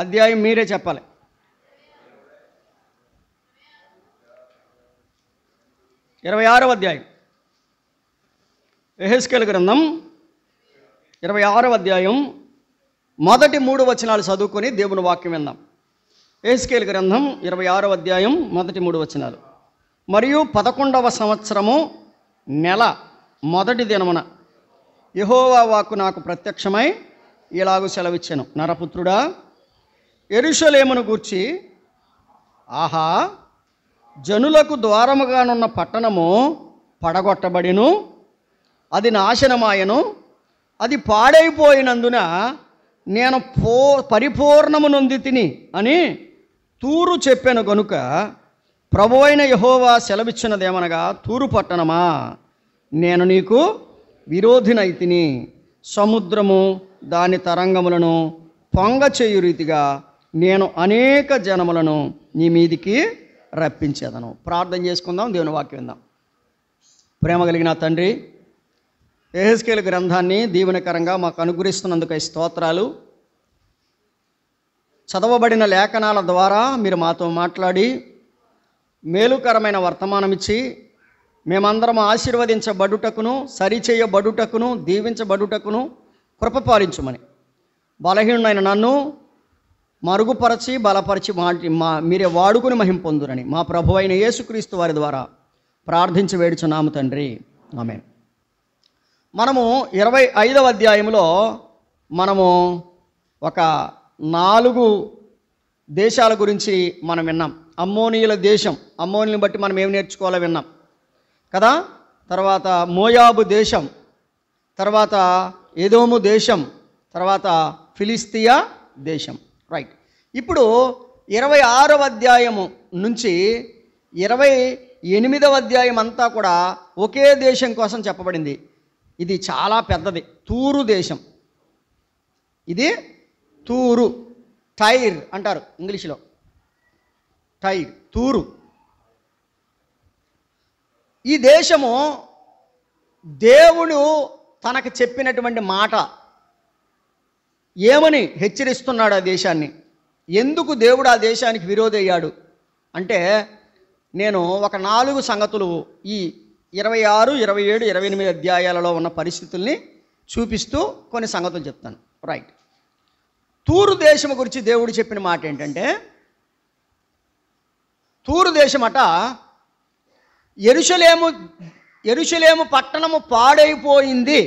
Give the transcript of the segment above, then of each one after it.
అధ్యాయం మీరే చెప్పాలి. 26వ అధ్యాయం యెహెజ్కేలు గ్రంథం 26వ అధ్యాయం మొదటి 3 వచనాలు చదువుకొని దేవుని వాక్యం విందాం. యెహెజ్కేలు గ్రంథం 26వ అధ్యాయం మొదటి 3 వచనాలు. మరియు 11వ సంవత్సరము నెల మొదటి దినమున యెహోవా వాక్కు నాకు ప్రత్యక్షమై ఇలాగు సెలవిచ్చెను, నరపుత్రుడా, యెరూషలేమును గూర్చి, ఆహా, జనులకు ద్వారముగానున్న పట్టణము పడగొట్టబడిను, అది నాశనమాయను, అది పాడైపోయినందున నేను పరిపూర్ణము నొంది తిని అని తూరు చెప్పాను గనుక ప్రభువైన యెహోవా సెలవిచ్చినదేమనగా, తూరు పట్టణమా, నేను నీకు విరోధినైతిని, సముద్రము దాని తరంగములను పొంగ చేయు రీతిగా నేను అనేక జనములను నీ మీదికి రప్పించేదను. ప్రార్థన చేసుకుందాం, దేవుని వాక్యం విందాం. ప్రేమ కలిగిన తండ్రి, యెహెజ్కేలు గ్రంథాన్ని దీవెనకరంగా మాకు అనుగ్రహిస్తున్నందుకు స్తోత్రాలు. చదవబడిన లేఖనాల ద్వారా మీరు మాతో మాట్లాడి మేలుకరమైన వర్తమానం ఇచ్చి మేమందరం ఆశీర్వదించబడుటకును, సరిచేయబడుటకును, దీవించబడుటకును కృప పాలించుమని, బలహీనుడైన నన్ను మరుగుపరచి బలపరిచి మీరే వాడుకుని మహిమ పొందురని మా ప్రభువైన యేసుక్రీస్తు వారి ద్వారా ప్రార్థించి వేడుచున్నాము తండ్రి, ఆమేన్. మనము 25వ అధ్యాయంలో మనము ఒక 4 దేశాల గురించి మనం విన్నాం. అమ్మోనీయుల దేశం, అమ్మోనీయులను బట్టి మనం ఏం నేర్చుకోవాలో విన్నాం కదా. తర్వాత మోయాబు దేశం, తర్వాత ఎదోము దేశం, తర్వాత ఫిలిస్తీయా దేశం. రైట్. ఇప్పుడు 26వ అధ్యాయము నుంచి 28వ అధ్యాయం అంతా కూడా ఒకే దేశం కోసం చెప్పబడింది. ఇది చాలా పెద్దది, తూరు దేశం. ఇది తూరు, టైర్ అంటారు ఇంగ్లీష్లో, టైర్, తూరు. ఈ దేశము దేవుడు తనకు చెప్పినటువంటి మాట ఏమని హెచ్చరిస్తున్నాడు ఆ దేశాన్ని, ఎందుకు దేవుడు ఆ దేశానికి విరోధి అయ్యాడు అంటే, నేను ఒక 4 సంగతులు ఈ 26, 27, 28 అధ్యాయాలలో ఉన్న పరిస్థితుల్ని చూపిస్తూ కొన్ని సంగతులు చెప్తాను. రైట్. తూరు దేశం గురించి దేవుడు చెప్పిన మాట ఏంటంటే, తూరు దేశమట, యెరూషలేము పట్టణము పాడైపోయింది,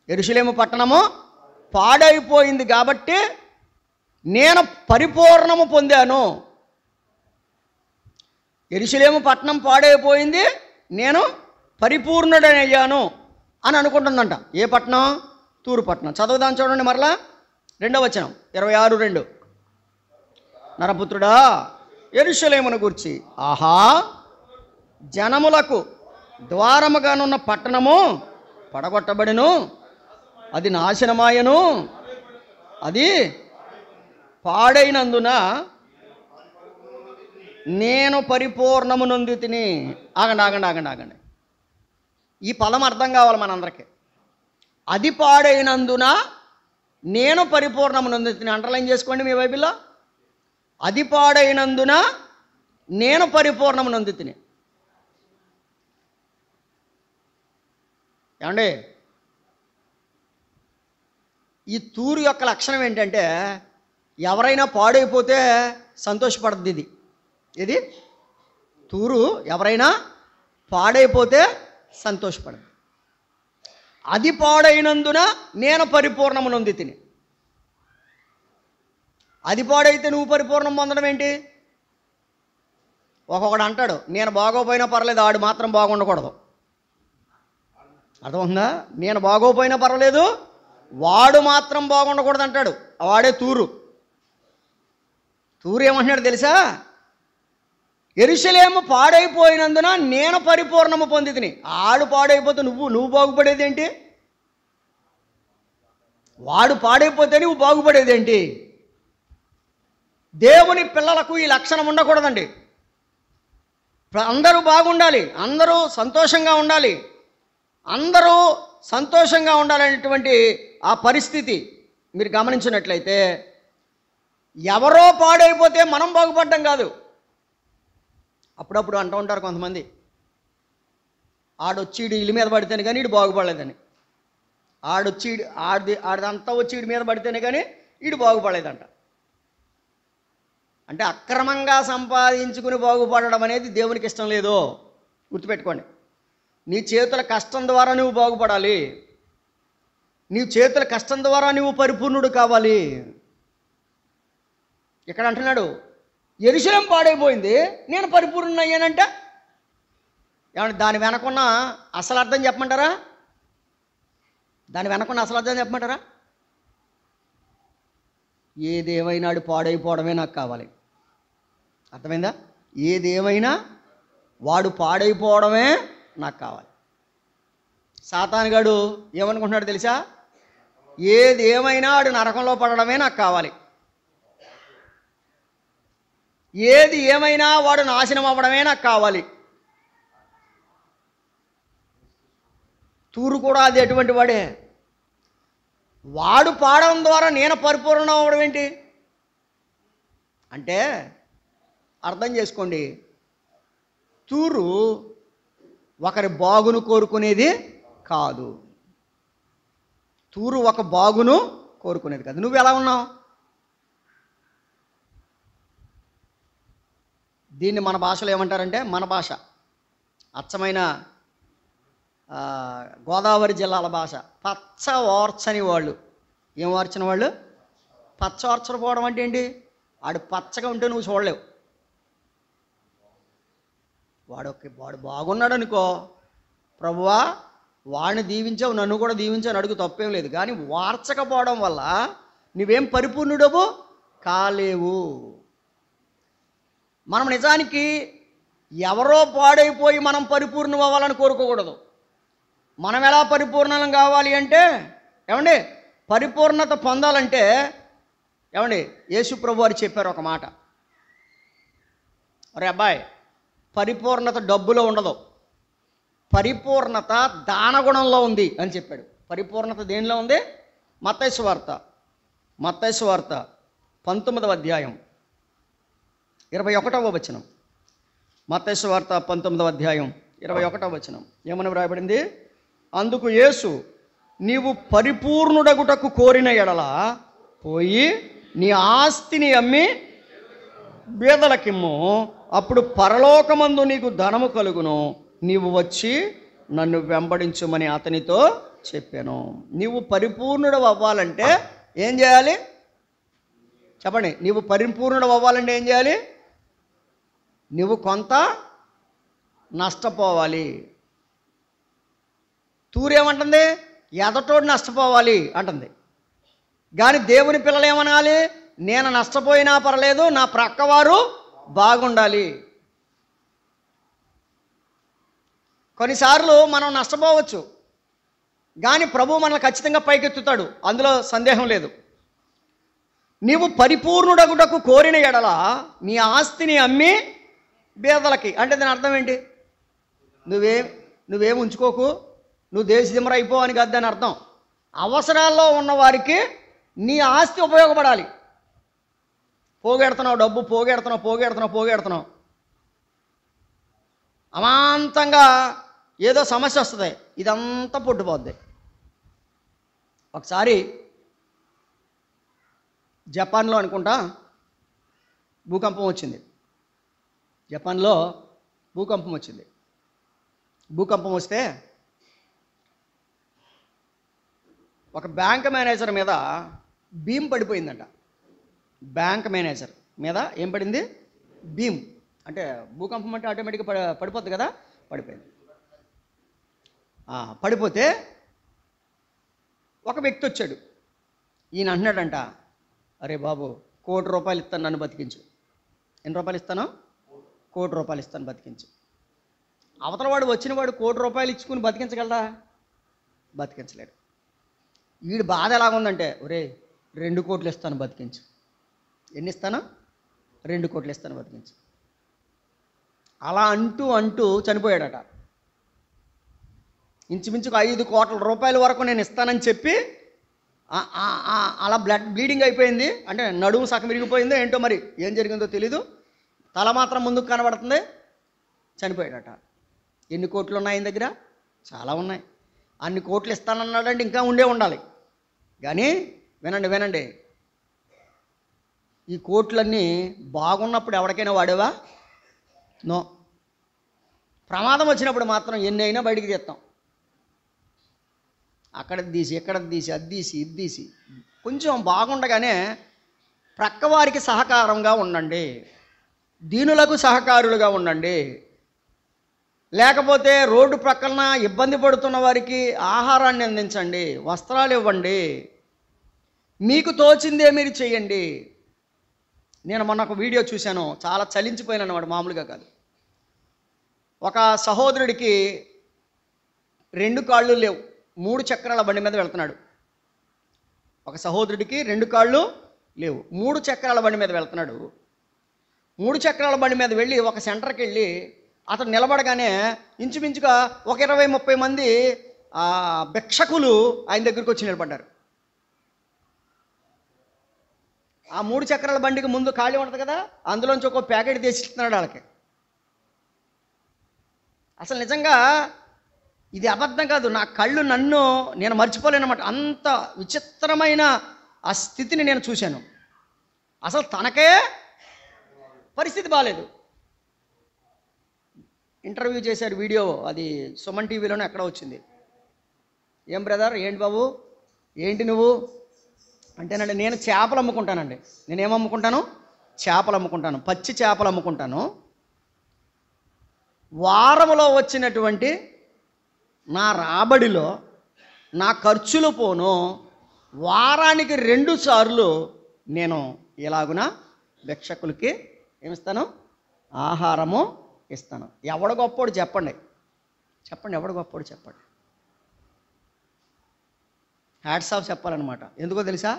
యెరూషలేము పట్టణము పాడైపోయింది కాబట్టి నేను పరిపూర్ణము పొందాను. యెరూషలేము పట్టణం పాడైపోయింది, నేను పరిపూర్ణుడనయ్యాను అని అనుకుంటుందంట. ఏ పట్టణం? తూరు పట్టణం. చదువుదాం చూడండి మరలా, 2వ వచనం, 26:2. నరపుత్రుడా, యెరూషలేమును గూర్చి, ఆహా, జనములకు ద్వారముగానున్న పట్టణము పడగొట్టబడిను, అది నాశనమాయను, అది పాడైనందున నేను పరిపూర్ణము నొంది తిని. ఆగండి. ఈ పదం అర్థం కావాలి మనందరికీ. అది పాడైనందున నేను పరిపూర్ణము నొంది తిని. అండర్లైన్ చేసుకోండి మీ బైబిల్లో. అది పాడైనందున నేను పరిపూర్ణము నొంది తిని. ఏమండి, ఈ తూరు యొక్క లక్షణం ఏంటంటే, ఎవరైనా పాడైపోతే సంతోషపడుతుంది. ఇది తూరు ఎవరైనా పాడైపోతే సంతోషపడదు. అది పాడైనందున నేను పరిపూర్ణము నొంది తిని. అది పాడైతే నువ్వు పరిపూర్ణం పొందడం ఏంటి? ఒక్కొక్కడు అంటాడు, నేను బాగోపోయినా పర్లేదు, ఆడు మాత్రం బాగుండకూడదు. అర్థమవుతుందా? నేను బాగోపోయినా పర్వాలేదు, వాడు మాత్రం బాగుండకూడదు అంటాడు. వాడే తూరు. తూరు ఏమంటున్నాడు తెలుసా? యెరూషలేము పాడైపోయినందున నేను పరిపూర్ణము పొంది తిని. ఆడు పాడైపోతే నువ్వు బాగుపడేది ఏంటి? వాడు పాడైపోతే నువ్వు బాగుపడేది ఏంటి? దేవుని పిల్లలకు ఈ లక్షణం ఉండకూడదండి. అందరూ బాగుండాలి, అందరూ సంతోషంగా ఉండాలి, అందరూ సంతోషంగా ఉండాలనేటువంటి ఆ పరిస్థితి మీరు గమనించినట్లయితే ఎవరో పాడైపోతే మనం బాగుపడ్డం కాదు. అప్పుడప్పుడు అంటూ ఉంటారు కొంతమంది, ఆడొచ్చి ఇల్లు మీద పడితేనే కానీ ఈడు బాగుపడలేదని, ఆడిదంతా వచ్చి ఈడి మీద పడితేనే కానీ ఈడు బాగుపడలేదంట. అంటే అక్రమంగా సంపాదించుకుని బాగుపడడం అనేది దేవునికి ఇష్టం లేదు. గుర్తుపెట్టుకోండి. నీ చేతుల కష్టం ద్వారా నువ్వు బాగుపడాలి. నీ చేతుల కష్టం ద్వారా నువ్వు పరిపూర్ణుడు కావాలి. ఇక్కడ అంటున్నాడు, యెరూషలేము పాడైపోయింది, నేను పరిపూర్ణ అయ్యానంట. ఏమంటే దాని వెనకున్న అసలు అర్థం చెప్పమంటారా? దాని వెనకున్న అసలు అర్థం చెప్పమంటారా? ఏదేమైనా పాడైపోవడమే నాకు కావాలి. అర్థమైందా? ఏదేమైనా వాడు పాడైపోవడమే నాకు కావాలి. సాతానుగాడు ఏమనుకుంటున్నాడు తెలుసా? ఏది ఏమైనా వాడు నరకంలో పడడమే నాకు కావాలి. ఏది ఏమైనా వాడు నాశనం అవ్వడమే నాకు కావాలి. తూరు కూడా అది ఎటువంటి వాడే. వాడు పాడడం ద్వారా నేను పరిపూర్ణం అవ్వడం ఏంటి అంటే అర్థం చేసుకోండి, తూరు ఒకరి బాగును కోరుకునేది కాదు. తూరు ఒక బాగును కోరుకునేది కాదు. నువ్వు ఎలా ఉన్నావు? దీన్ని మన భాషలో ఏమంటారంటే, మన భాష అచ్చమైన గోదావరి జిల్లాల భాష, పచ్చ ఓర్చని వాళ్ళు. ఏం ఓర్చని వాళ్ళు? పచ్చ ఓర్చకపోవడం అంటే ఏంటి? వాడు పచ్చగా ఉంటే నువ్వు చూడలేవు. వాడు బాగున్నాడు అనుకో, ప్రభువా వాడిని దీవించావు, నన్ను కూడా దీవించావు అడుగు, తప్పేం లేదు. కానీ వార్చకపోవడం వల్ల నువ్వేం పరిపూర్ణుడవు కాలేవు. మనం నిజానికి ఎవరో పాడైపోయి మనం పరిపూర్ణం అవ్వాలని కోరుకోకూడదు. మనం ఎలా పరిపూర్ణం కావాలి అంటే, ఏమండి, పరిపూర్ణత పొందాలంటే ఏమండి, యేసు ప్రభు వారు చెప్పారు ఒక మాట. అరే అబ్బాయి, పరిపూర్ణత డబ్బులో ఉండదు, పరిపూర్ణత దానగుణంలో ఉంది అని చెప్పాడు. పరిపూర్ణత దేనిలో ఉంది? మత్తయి సువార్త 19వ అధ్యాయం 21వ వచనం. మత్తయి సువార్త 19వ అధ్యాయం 21వ వచనం ఏమని వ్రాయబడింది? అందుకు యేసు, నీవు పరిపూర్ణుడగుటకు కోరిన ఎడల పోయి నీ ఆస్తిని అమ్మి బీదలకిమ్ము, అప్పుడు పరలోకమందు నీకు ధనము కలుగును, నీవు వచ్చి నన్ను వెంబడించుమని అతనితో చెప్పాను. నీవు పరిపూర్ణుడు అవ్వాలంటే ఏం చేయాలి చెప్పండి? నీవు పరిపూర్ణుడు అవ్వాలంటే ఏం చేయాలి? నువ్వు కొంత నష్టపోవాలి. తూరేమంటుంది? ఎదటోడు నష్టపోవాలి అంటుంది. కానీ దేవుని పిల్లలు ఏమనాలి? నేను నష్టపోయినా పర్లేదు, నా ప్రక్కవారు బాగుండాలి. కొన్నిసార్లు మనం నష్టపోవచ్చు, కానీ ప్రభు మనల్ని ఖచ్చితంగా పైకెత్తుతాడు, అందులో సందేహం లేదు. నీవు పరిపూర్ణుడగుటకు కోరిన ఎడల నీ ఆస్తిని అమ్మి బీదలకి, అంటే దాని అర్థం ఏంటి? నువ్వేం ఉంచుకోకు, నువ్వు దేశదిమ్మర అయిపో అని కాదు దాని అర్థం. అవసరాల్లో ఉన్నవారికి నీ ఆస్తి ఉపయోగపడాలి. పోగెడుతున్నావు, డబ్బు పోగెడుతున్నావు, అమాంతంగా ఏదో సమస్య వస్తుంది, ఇదంతా పొట్టుపోద్ది. ఒకసారి జపాన్లో అనుకుంటా భూకంపం వచ్చింది. జపాన్లో భూకంపం వచ్చింది. భూకంపం వస్తే ఒక బ్యాంక్ మేనేజర్ మీద బీమ్ పడిపోయిందంట. బ్యాంక్ మేనేజర్ మీద ఏం పడింది? బీమ్. అంటే భూకంపం అంటే ఆటోమేటిక్గా పడిపోద్ది కదా, పడిపోయింది. పడిపోతే ఒక వ్యక్తి వచ్చాడు. ఈయన అంటున్నాడంట, అరే బాబు, ₹1,00,00,000 ఇస్తాను, నన్ను బతికించు. ఎన్ని రూపాయలు ఇస్తాను? ₹1,00,00,000 ఇస్తాను, బతికించు. అవతల వాడు వచ్చిన వాడు ₹1,00,00,000 ఇచ్చుకుని బతికించగలరా? బతికించలేడు. వీడు బాధ ఎలాగుందంటే, ఒరే 2 కోట్లు ఇస్తాను, బతికించు. ఎన్ని ఇస్తాను? 2 కోట్లు ఇస్తాను, బతికించు. అలా అంటూ చనిపోయాడట. ఇంచుమించుకు ₹5 కోట్ల వరకు నేను ఇస్తానని చెప్పి అలా బ్లీడింగ్ అయిపోయింది, అంటే నడుము సగం విరిగిపోయిందో ఏంటో, మరి ఏం జరిగిందో తెలీదు. తల మాత్రం ముందుకు కనబడుతుంది, చనిపోయాడట. ఎన్ని కోట్లు ఉన్నాయి ఆయన దగ్గర? చాలా ఉన్నాయి. అన్ని కోట్లు ఇస్తానన్నాడంటే ఇంకా ఉండే ఉండాలి. కానీ వినండి, ఈ కోట్లన్నీ బాగున్నప్పుడు ఎవరికైనా వాడేవా? నో. ప్రమాదం వచ్చినప్పుడు మాత్రం ఎన్ని అయినా బయటికి తీస్తాం. అక్కడ తీసి, ఇక్కడ తీసి, అది తీసి, ఇది తీసి. కొంచెం బాగుండగానే ప్రక్కవారికి సహకారంగా ఉండండి, దీనులకు సహకారులుగా ఉండండి. లేకపోతే రోడ్డు ప్రక్కన ఇబ్బంది పడుతున్న వారికి ఆహారాన్ని అందించండి, వస్త్రాలు ఇవ్వండి, మీకు తోచిందే మీరు చేయండి. నేను మొన్న ఒక వీడియో చూశాను, చాలా చలించిపోయాను అన్నమాట, మామూలుగా కాదు. ఒక సహోదరుడికి 2 కాళ్ళు లేవు, 3 చక్రాల బండి మీద వెళ్తున్నాడు. ఒక సహోదరుడికి 2 కాళ్ళు లేవు, 3 చక్రాల బండి మీద వెళ్తున్నాడు. 3 చక్రాల బండి మీద వెళ్ళి ఒక సెంటర్కి వెళ్ళి అతను నిలబడగానే ఇంచుమించుగా ఒక 20-30 మంది భిక్షకులు ఆయన దగ్గరికి వచ్చి నిలబడ్డారు. ఆ 3 చక్రాల బండికి ముందు ఖాళీ ఉంటుంది కదా, అందులోంచి ఒక ప్యాకెట్ తీసిస్తున్నాడు వాళ్ళకి. అసలు నిజంగా ఇది అబద్ధం కాదు, నా కళ్ళు నేను మర్చిపోలేనమాట. అంత విచిత్రమైన ఆ స్థితిని నేను చూశాను. అసలు తనకే పరిస్థితి బాగాలేదు. ఇంటర్వ్యూ చేశారు, వీడియో అది సుమన్ టీవీలోనే ఎక్కడ వచ్చింది. ఏం బ్రదర్, ఏంటి బాబు, ఏంటి నువ్వు అంటేనండి, నేను చేపలు అమ్ముకుంటానండి. నేనేం అమ్ముకుంటాను? చేపలు అమ్ముకుంటాను, పచ్చి చేపలు అమ్ముకుంటాను. వారంలో వచ్చినటువంటి నా రాబడిలో నా ఖర్చులు పోను వారానికి 2 సార్లు నేను ఇలాగున భిక్షకులకి ఏమిస్తాను? ఆహారము ఇస్తాను. ఎవడు గొప్పోడు చెప్పండి, ఎవడు గొప్పోడు చెప్పండి. హ్యాట్స్ ఆఫ్ చెప్పాలన్నమాట. ఎందుకో తెలుసా?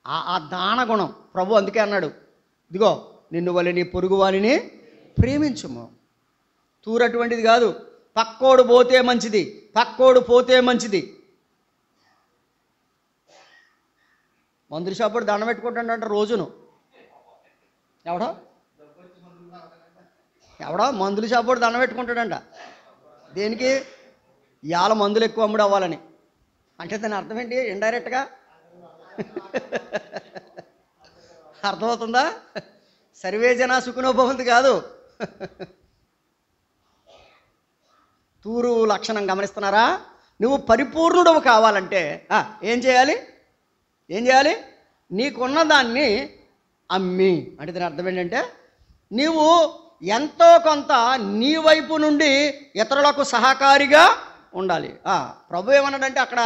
ఆ దాన గుణం. ప్రభు అందుకే అన్నాడు, ఇదిగో నిన్ను వలె నీ పొరుగు వారిని ప్రేమించుము. తూరటువంటిది కాదు, పక్కోడు పోతే మంచిది. మందుల షాపుడు దండం పెట్టుకుంటాడంట రోజును. ఎవడో మందుల షాపుడు దండం పెట్టుకుంటాడంట. దేనికి? ఇవాళ మందులు ఎక్కువ అమ్ముడు అవ్వాలని. అంటే దాని అర్థం ఏంటి? ఇండైరెక్ట్గా అర్థమవుతుందా? సర్వే జన సుఖనోభవంతి కాదు. తూరు లక్షణం గమనిస్తున్నారా? నువ్వు పరిపూర్ణుడవు కావాలంటే ఏం చేయాలి? నీకున్న దాన్ని అమ్మి. అంటే దాని అర్థం ఏంటంటే నీవు ఎంతో కొంత నీ వైపు నుండి ఇతరులకు సహకారిగా ఉండాలి. ప్రభు ఏమన్నాడంటే అక్కడ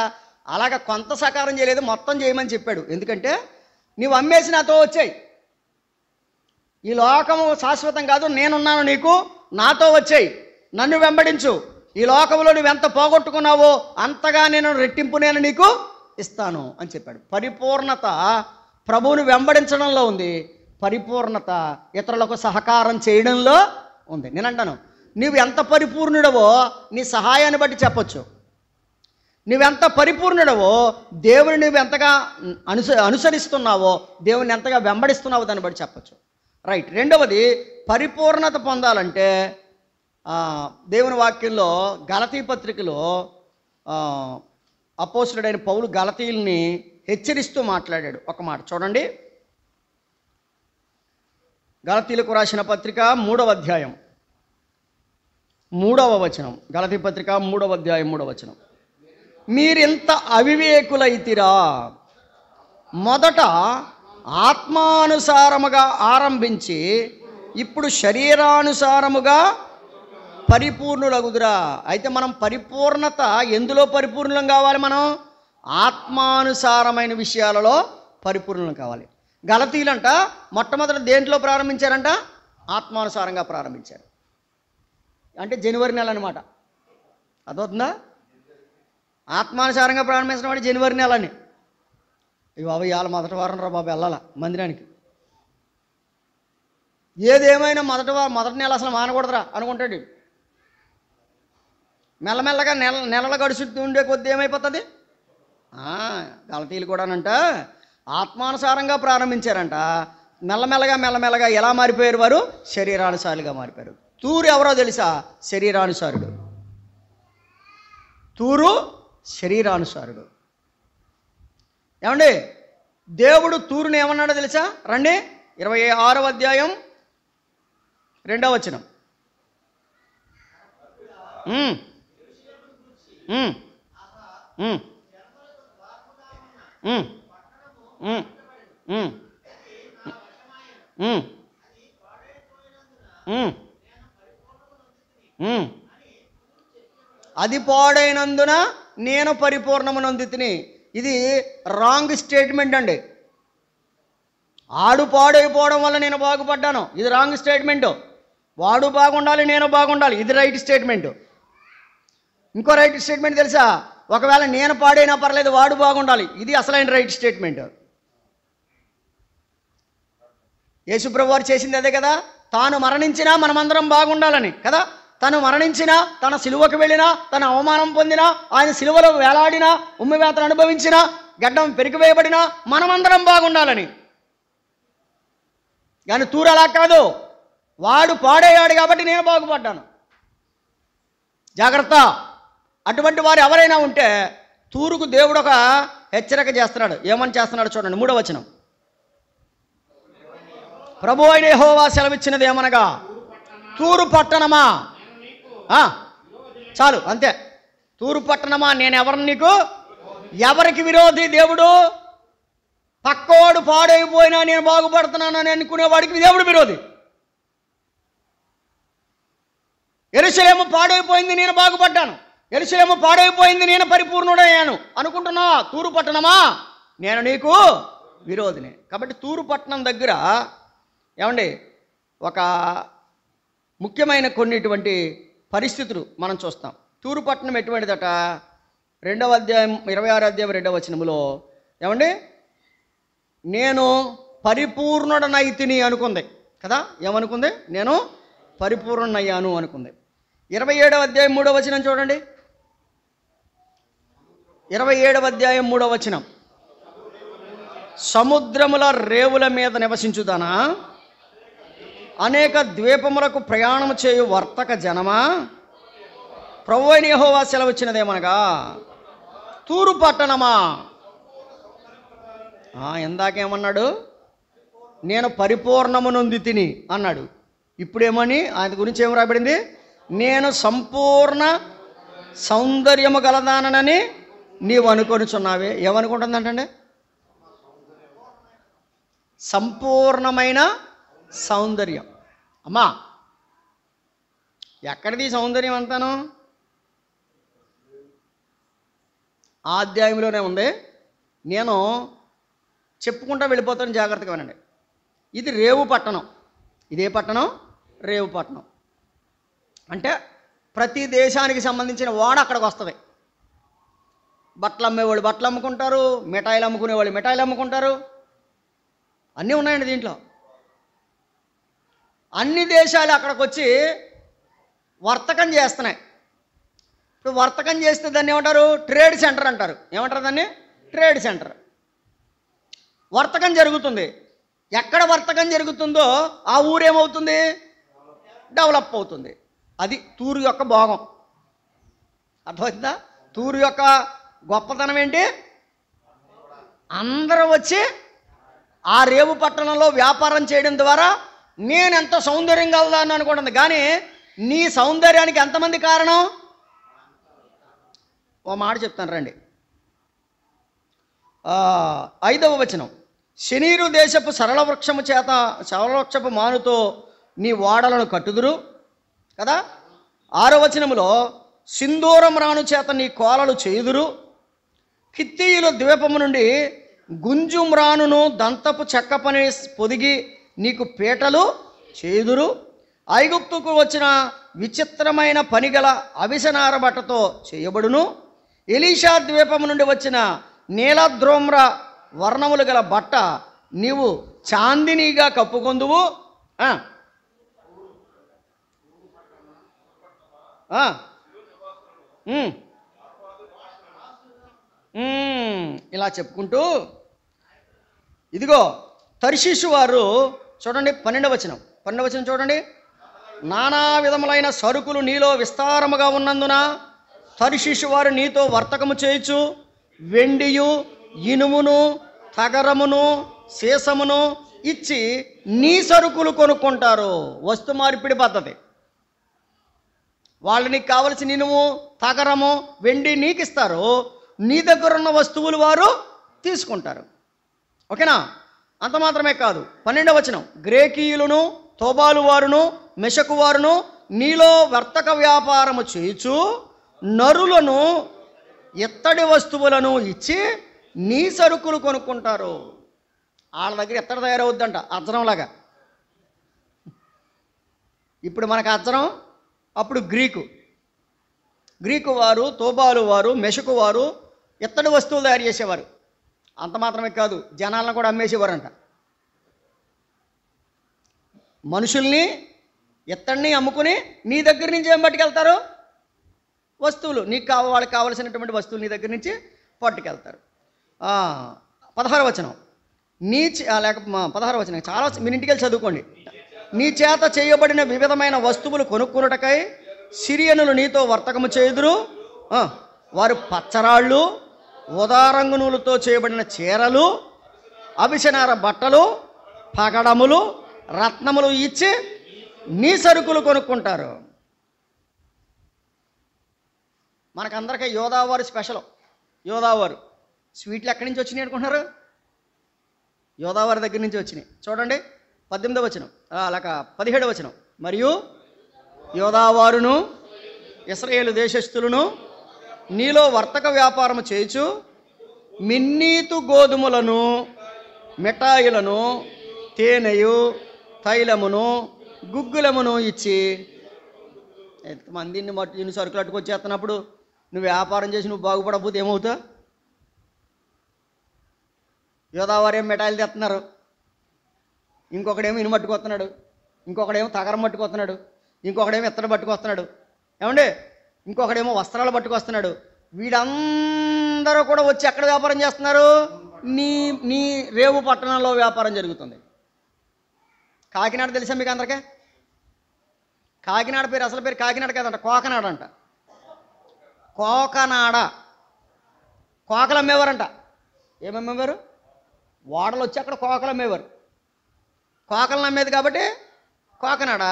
అలాగ కొంత సహకారం చేయలేదు, మొత్తం చేయమని చెప్పాడు. ఎందుకంటే నీవు అమ్మేసి నాతో వచ్చాయి, ఈ లోకము శాశ్వతం కాదు, నేనున్నాను నీకు, నాతో వచ్చాయి, నన్ను వెంబడించు. ఈ లోకంలో నువ్వెంత పోగొట్టుకున్నావో అంతగా నేను రెట్టింపు నేను నీకు ఇస్తాను అని చెప్పాడు. పరిపూర్ణత ప్రభువుని వెంబడించడంలో ఉంది, పరిపూర్ణత ఇతరులకు సహకారం చేయడంలో ఉంది. నేను అంటాను, నువ్వు ఎంత పరిపూర్ణుడవో నీ సహాయాన్ని బట్టి చెప్పొచ్చు. నువ్వెంత పరిపూర్ణుడవో దేవుని నువ్వు ఎంతగా అనుసరిస్తున్నావో, దేవుని ఎంతగా వెంబడిస్తున్నావో దాన్ని బట్టి చెప్పొచ్చు. రైట్. రెండవది, పరిపూర్ణత పొందాలంటే దేవుని వాక్యంలో గలతీ పత్రికలో అపోస్తలుడైన పౌలు గలతీయుల్ని హెచ్చరిస్తూ మాట్లాడాడు. ఒక మాట చూడండి, గలతీయులకు రాసిన పత్రిక 3వ అధ్యాయం 3వ వచనం. గలతీ పత్రిక 3వ అధ్యాయం 3వ వచనం. మీరింత అవివేకులైతిరా, మొదట ఆత్మానుసారముగా ఆరంభించి ఇప్పుడు శరీరానుసారముగా పరిపూర్ణులగుదురా. అయితే మనం పరిపూర్ణత ఎందులో పరిపూర్ణులం కావాలి? మనం ఆత్మానుసారమైన విషయాలలో పరిపూర్ణులం కావాలి. గలతీలంట మొట్టమొదటి దేంట్లో ప్రారంభించారంట? ఆత్మానుసారంగా ప్రారంభించారు. అంటే జనవరి నెల అనమాట. అదవుతుందా? ఆత్మానుసారంగా ప్రారంభించిన వాడు జనవరి నెలని. బాబు ఇవాళ మొదటి వారం రా బాబు వెళ్ళాల మందిరానికి. ఏదేమైనా మొదటి నెల అసలు మానకూడదురా అనుకుంటాడు. మెల్లమెల్లగా నెలలు గడుచుతూ ఉండే కొద్ది ఏమైపోతుంది? గలతీలు కూడానంట ఆత్మానుసారంగా ప్రారంభించారంట. మెల్లమెల్లగా ఎలా మారిపోయారు వారు? శరీరానుసారులుగా మారిపోయారు. తూరు ఎవరో తెలుసా? శరీరానుసారుడు. తూరు శరీరానుసారుడు. ఏమండి, దేవుడు తూరుని ఏమన్నాడో తెలుసా? రండి, 26వ అధ్యాయం 2వ వచనం. అది పాడైనందున నేను పరిపూర్ణము నొందితిని. ఇది రాంగ్ స్టేట్మెంట్ అండి. ఆడు పాడైపోవడం వల్ల నేను బాగుపడ్డాను, ఇది రాంగ్ స్టేట్మెంటు. వాడు బాగుండాలి, నేను బాగుండాలి, ఇది రైట్ స్టేట్మెంటు. ఇంకో రైట్ స్టేట్మెంట్ తెలుసా? ఒకవేళ నేను పాడైనా పర్లేదు, వాడు బాగుండాలి, ఇది అసలైన రైట్ స్టేట్మెంట్. యేసుప్రభు వారు చేసింది అదే కదా. తాను మరణించినా మనమందరం బాగుండాలని కదా. తను మరణించినా, తన సిలువకు వెళ్ళినా, తన అవమానం పొందినా, ఆయన సిలువలో వేలాడినా, ఉమ్మివేతను అనుభవించినా, గడ్డం పెరికివేయబడినా మనమందరం బాగుండాలని. కానీ తూరు అలా కాదు. వాడు పాడయ్యాడు కాబట్టి నేను బాగుపడ్డాను. జాగ్రత్త. అటువంటి వారు ఎవరైనా ఉంటే తూరుకు దేవుడు ఒక హెచ్చరిక చేస్తున్నాడు. ఏమని చేస్తున్నాడు చూడండి, 3వ వచనం. ప్రభువు అయిన యెహోవా సెలవిచ్చినది ఏమనగా, తూరు పట్టణమా, చాలు అంతే. తూరు పట్టణమా, నేను ఎవరిని నీకు? ఎవరికి విరోధి దేవుడు? పక్కోడు పాడైపోయినా నేను బాగుపడుతున్నానని అనుకునేవాడికి దేవుడు విరోధి. యెరూషలేము పాడైపోయింది, నేను బాగుపడ్డాను. యెరూషలేము పాడైపోయింది, నేను పరిపూర్ణుడయ్యాను అనుకుంటున్నావా? తూరు పట్టణమా, నేను నీకు విరోధిని. కాబట్టి తూరు పట్టణం దగ్గర ఏమండి ఒక ముఖ్యమైన కొన్నిటువంటి పరిస్థితులు మనం చూస్తాం. తూరు పట్టణం ఎటువంటిదట? 2వ అధ్యాయం 26వ అధ్యాయం 2వ వచనములో ఏమండి, నేను పరిపూర్ణుడనైతిని అనుకుంది కదా. ఏమనుకుంది? నేను పరిపూర్ణయ్యాను అనుకుంది. 27వ అధ్యాయం 3వ వచనం చూడండి. 27వ అధ్యాయం 3వ వచనం. సముద్రముల రేవుల మీద నివసించుదానా, అనేక ద్వీపములకు ప్రయాణము చేయు వర్తక జనమా, ప్రభువు అయిన యెహోవా సెలవిచ్చినదేమనగా, తూరు పట్టణమా. ఇందాకేమన్నాడు? నేను పరిపూర్ణము నొందితిని అన్నాడు. ఇప్పుడేమని ఆయన గురించి ఏం రాబడింది? నేను సంపూర్ణ సౌందర్యము గలదానని నీవు అనుకొనిచున్నావే. ఏమనుకుంటుందంటే సంపూర్ణమైన సౌందర్యం. అమ్మా, ఎక్కడిది సౌందర్యం అంతాను? ఆ అధ్యాయంలోనే ఉంది. నేను చెప్పుకుంటూ వెళ్ళిపోతాను, జాగ్రత్తగా వినండి. ఇది రేవు పట్టణం. ఇదే పట్టణం రేవు పట్టణం. అంటే ప్రతి దేశానికి సంబంధించిన వాడ అక్కడికి వస్తుంది. బట్టలు అమ్మేవాళ్ళు బట్టలు అమ్ముకుంటారు, మిఠాయిలు అమ్ముకునేవాళ్ళు మిఠాయిలు అమ్ముకుంటారు. అన్నీ ఉన్నాయండి దీంట్లో. అన్ని దేశాలు అక్కడికి వచ్చి వర్తకం చేస్తున్నాయి. ఇప్పుడు వర్తకం చేస్తే దాన్ని ఏమంటారు? ట్రేడ్ సెంటర్ అంటారు. ఏమంటారు దాన్ని? Trade centre. వర్తకం జరుగుతుంది. ఎక్కడ వర్తకం జరుగుతుందో ఆ ఊరేమవుతుంది? డెవలప్ అవుతుంది. అది తూరు యొక్క భోగం. అర్థమవుతుందా? తూరు యొక్క గొప్పతనం ఏంటి? అందరూ వచ్చి ఆ రేవు పట్టణంలో వ్యాపారం చేయడం ద్వారా నేనెంత సౌందర్యం కలదాన్ని అనుకుంటుంది. కానీ నీ సౌందర్యానికి ఎంతమంది కారణం? ఓ మాట చెప్తాను రండి. 5వ వచనం. శనీరు దేశపు సరళ వృక్షపు మానుతో నీ ఓడలను కట్టుదురు కదా. 6వ వచనములో సింధూరం రాను చేత నీ కోలలు చేయుదురు. కిత్తీయుల ద్వీపము నుండి గుంజుం రానును దంతపు చెక్క పని పొదిగి నీకు పీటలు చేయుదురు. ఐగుప్తుకు వచ్చిన విచిత్రమైన పనిగల అవిసనార బట్టతో చేయబడును. ఎలీషా ద్వీపము నుండి వచ్చిన నీలద్రోమ్ర వర్ణములు గల బట్ట నీవు చాందినీగా కప్పుకొందువు. ఉమ్, ఇలా చెప్పుకుంటూ ఇదిగో తర్షీషు వారు చూడండి 12వ వచనం చూడండి. నానా విధములైన సరుకులు నీలో విస్తారముగా ఉన్నందున తర్షీషు వారు నీతో వర్తకము చేయుచు వెండియు ఇనుమును తగరమును సీసమును ఇచ్చి నీ సరుకులు కొనుక్కుంటారు. వస్తు మార్పిడి పద్ధతి. వాళ్ళు నీకు కావలసిన ఇనుము తగరము వెండి నీకు ఇస్తారు, నీ దగ్గర ఉన్న వస్తువులు వారు తీసుకుంటారు. ఓకేనా? అంత మాత్రమే కాదు, 12వ వచనం, గ్రేకీయులను తోబాలు వారును మెషకు వారును నీలో వర్తక వ్యాపారము చేయుచు నరులను ఎత్తడి వస్తువులను ఇచ్చి నీ సరుకులు కొనుక్కుంటారు. వాళ్ళ దగ్గర ఎత్తడి తయారవుద్దంట, అజ్రంలాగా. ఇప్పుడు మనకు అజ్రం, అప్పుడు గ్రీకు వారు తోబాలు వారు మెషకు వారు ఎత్తడి వస్తువులు తయారు చేసేవారు. అంత మాత్రమే కాదు, జనాలను కూడా అమ్మేసేవారంట. మనుషుల్ని ఎత్తడిని అమ్ముకుని నీ దగ్గర నుంచి ఏం పట్టుకెళ్తారు? వస్తువులు. వాళ్ళకి కావలసినటువంటి వస్తువులు నీ దగ్గర నుంచి పట్టుకెళ్తారు. 16వ వచనం, 16వ వచనం చాలా మీరు ఇంటికి వెళ్ళి చదువుకోండి. నీ చేత చేయబడిన వివిధమైన వస్తువులు కొనుక్కున్నటకై సిరియనులు నీతో వర్తకము చేయుదురు. వారు పచ్చరాళ్ళు, ఉదారంగు నూలుతో చేయబడిన చీరలు, అభిషనార బట్టలు, పగడములు, రత్నములు ఇచ్చి నీ సరుకులు కొనుక్కుంటారు. మనకందరికీ యోధావారు స్పెషల్. యోధావారు స్వీట్లు ఎక్కడి నుంచి వచ్చినాయి అనుకుంటున్నారు? యోధావారి దగ్గర నుంచి వచ్చినాయి. చూడండి 18వ వచనం, అలాగ 17వ వచనం, మరియు యోధావారును ఇశ్రాయేలు దేశస్థులను నీలో వర్తక వ్యాపారము చేయుచు మిన్నీతు గోధుమలను మిఠాయిలను తేనెయు తైలమును గుగ్గులమును ఇచ్చి ఎంతమందిని ఇన్ని సరుకులు అట్టుకొచ్చేస్తున్నప్పుడు నువ్వు వ్యాపారం చేసి నువ్వు బాగుపడకపోతే ఏమవుతా? యోధావారు ఏం మిఠాయిలు తెస్తున్నారు, ఇంకొకడేమో ఇనుము పట్టుకొస్తున్నాడు, ఇంకొకడేమో తగరం పట్టుకొస్తున్నాడు, ఇంకొకడేమో ఇత్తడి పట్టుకొస్తున్నాడు, ఏమండి ఇంకొకడేమో వస్త్రాలు పట్టుకొస్తున్నాడు. వీడందరూ కూడా వచ్చి ఎక్కడ వ్యాపారం చేస్తున్నారు? నీ రేవు పట్టణంలో వ్యాపారం జరుగుతుంది. కాకినాడ తెలుసా మీకు అందరికీ? కాకినాడ పేరు అసలు పేరు కాకినాడ కాదంట, కోకనాడ అంట. కోకనాడ. కోకలు అమ్మేవారంట. ఏమమ్మేవారు? ఓడలు వచ్చి అక్కడ కోకలు అమ్మేవారు. కోకలను అమ్మేది కాబట్టి కోకనాడ.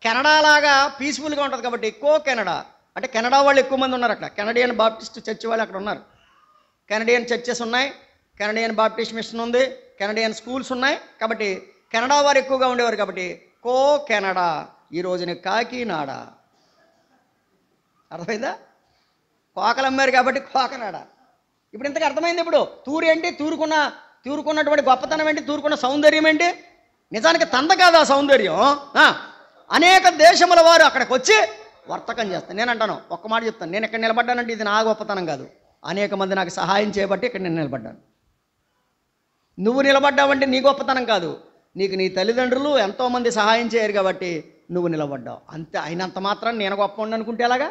కెనడా లాగా పీస్ఫుల్గా ఉంటుంది కాబట్టి కెనడా. అంటే కెనడా వాళ్ళు ఎక్కువ మంది ఉన్నారు అక్కడ. కెనడియన్ బాప్టిస్ట్ చర్చ్ వాళ్ళు అక్కడ ఉన్నారు. కెనడియన్ చర్చెస్ ఉన్నాయి, కెనడియన్ బాప్టిస్ట్ మిషన్ ఉంది, కెనడియన్ స్కూల్స్ ఉన్నాయి. కాబట్టి కెనడా వారు ఎక్కువగా ఉండేవారు కాబట్టి కెనడా. ఈ రోజున కాకినాడ. అర్థమైందా? కోకలు అమ్మారు కాబట్టి కోకనాడ. ఇప్పుడు ఇంతకు అర్థమైంది. ఇప్పుడు తూరు ఏంటి? తూరుకున్నటువంటి గొప్పతనం ఏంటి? తూరుకున్న సౌందర్యం ఏంటి? నిజానికి తంద కాదు ఆ సౌందర్యం. అనేక దేశముల వారు అక్కడికి వచ్చి వర్తకం చేస్తాను. నేను అంటాను, ఒక్క మాట చెప్తాను, నేను ఇక్కడ నిలబడ్డానంటే ఇది నా గొప్పతనం కాదు, అనేక మంది నాకు సహాయం చేయబట్టి ఇక్కడ నేను నిలబడ్డాను. నువ్వు నిలబడ్డావంటే నీ గొప్పతనం కాదు, నీకు నీ తల్లిదండ్రులు ఎంతోమంది సహాయం చేయరు కాబట్టి నువ్వు నిలబడ్డావు అంతే. అయినంత మాత్రం నేను గొప్ప అనుకుంటే ఎలాగా?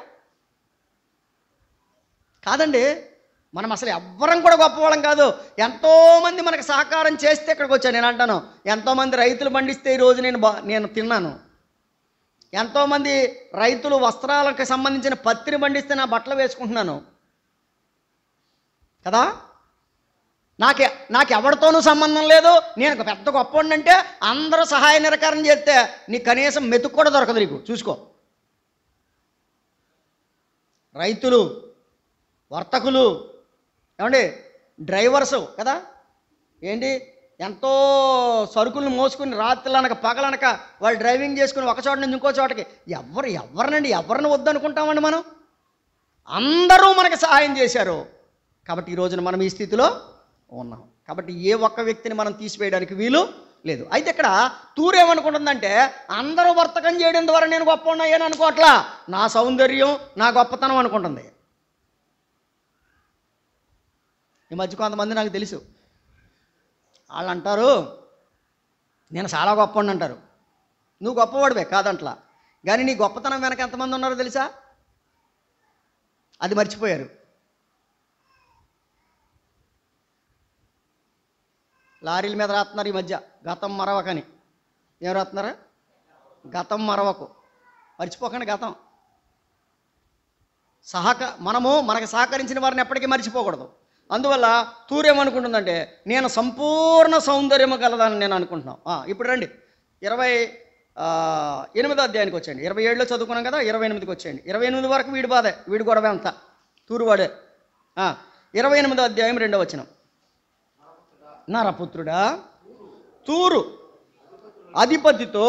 కాదండి, మనం అసలు ఎవ్వరం కూడా గొప్పవాళ్ళం కాదు. ఎంతోమంది మనకు సహకారం చేస్తే ఇక్కడికి వచ్చాను. నేను అంటాను, ఎంతోమంది రైతులు పండిస్తే ఈరోజు నేను తిన్నాను. ఎంతోమంది రైతులు వస్త్రాలకు సంబంధించిన పత్తిని పండిస్తే నా బట్టలు వేసుకుంటున్నాను కదా. నాకు ఎవరితోనూ సంబంధం లేదు. నేను పెద్ద గొప్పవాడిని అంటే అందరూ సహాయ నిరకారం చేస్తే నీకు కనీసం మెతుకు కూడా దొరకదు. నీకు చూసుకో. రైతులు, వర్తకులు, ఏమండి డ్రైవర్సు కదా, ఏంటి ఎంతో సరుకులను మోసుకుని రాత్రులనక పగలనక వాళ్ళు డ్రైవింగ్ చేసుకుని ఒక చోట నుంచి ఇంకో చోటకి ఎవరిని వద్దనుకుంటామండి మనం? అందరూ మనకు సహాయం చేశారు కాబట్టి ఈ రోజున మనం ఈ స్థితిలో ఉన్నాం. కాబట్టి ఏ ఒక్క వ్యక్తిని మనం తీసివేయడానికి వీలు లేదు. అయితే ఇక్కడ తూరు ఏమనుకుంటుందంటే అందరూ వర్తకం చేయడం ద్వారా నేను గొప్ప ఉన్నాయని అనుకోవట్లా, నా సౌందర్యం నా గొప్పతనం అనుకుంటుంది. ఈ మధ్య కొంతమంది నాకు తెలుసు, వాళ్ళు అంటారు నేను చాలా గొప్పవాడిని అంటారు. నువ్వు గొప్పవాడివే కాదంట్లా, కానీ నీ గొప్పతనం వెనక ఎంతమంది ఉన్నారో తెలుసా? అది మర్చిపోయారు. లారీల మీద రాస్తున్నారు ఈ మధ్య, గతం మరవకని. ఏం రాస్తున్నారా? గతం మరవకు. మర్చిపోకండి గతం. మనకు సహకరించిన వారిని ఎప్పటికీ మర్చిపోకూడదు. అందువల్ల తూరు ఏమనుకుంటుందంటే, నేను సంపూర్ణ సౌందర్యము గలదని నేను అనుకుంటున్నాను. ఇప్పుడు రండి 28వ అధ్యాయానికి వచ్చేయండి. 27లో చదువుకున్నాం కదా, 28కి వచ్చేయండి. 28 వరకు వీడి బాధే, వీడి గొడవ అంతా, తూరువాడే. 28వ అధ్యాయం 2వ వచనం. నరపుత్రుడా, తూరు అధిపతితో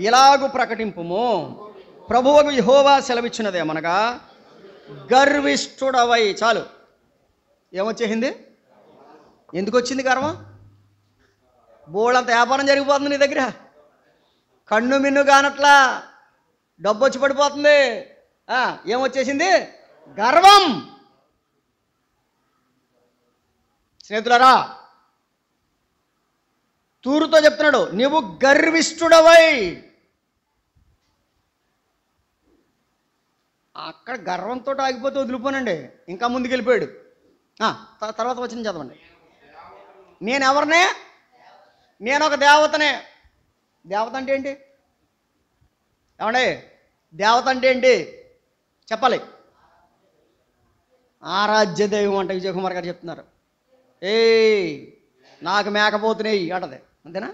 ఇలాగు ప్రకటింపుము, ప్రభువుకు యెహోవా సెలవిచ్చినదేమనగా, గర్విష్ఠుడవై. చాలు. ఏమొచ్చేసింది? ఎందుకు వచ్చింది గర్వం? బోళ్ళంత వ్యాపారం జరిగిపోతుంది నీ దగ్గర, కన్ను మిన్ను కానట్లా, డబ్బు వచ్చి పడిపోతుంది. ఏమొచ్చేసింది? గర్వం. స్నేహితులారా, తూరుతో చెప్తున్నాడు, నీవు గర్విష్ఠుడవై. అక్కడ గర్వంతో ఆగిపోతే వదిలిపోనండి, ఇంకా ముందుకు వెళ్ళిపోయాడు. తర్వాత వచ్చిన చదవండి. నేను ఎవరినే? నేను ఒక దేవతనే. దేవత అంటే ఏంటి? ఏమండి, దేవత అంటే ఏంటి చెప్పాలి? ఆరాధ్య దైవం అంట. విజయ్ కుమార్ గారు చెప్తున్నారు. నాకు మేకపోతున్నాయి అంటది, అంతేనా?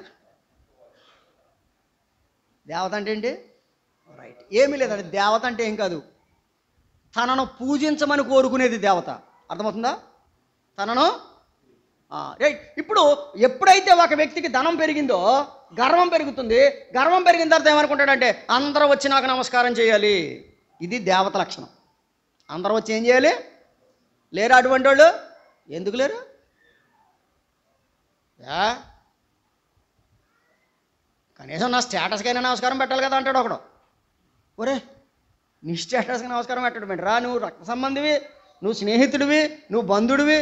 దేవత అంటే ఏంటి? రైట్, ఏమీ లేదండి. దేవత అంటే ఏం కాదు, తనను పూజించమని కోరుకునేది దేవత. అర్థమవుతుందా? తనను రైట్. ఇప్పుడు ఎప్పుడైతే ఒక వ్యక్తికి ధనం పెరిగిందో గర్వం పెరుగుతుంది. గర్వం పెరిగిన తర్వాత ఏమనుకుంటాడంటే, అందరూ వచ్చి నాకు నమస్కారం చేయాలి. ఇది దేవత లక్షణం. అందరూ వచ్చి ఏం చేయాలి? లేరా అటువంటి వాళ్ళు? ఎందుకు లేరు? కనీసం నా స్టేటస్కైనా నమస్కారం పెట్టాలి కదా అంటాడు ఒకడు. ఒరే, నీ స్టేటస్కి నమస్కారం పెట్టడం ఏంట్రా? నువ్వు రక్త సంబంధివి, నువ్వు స్నేహితుడివి, నువ్వు బంధుడివి.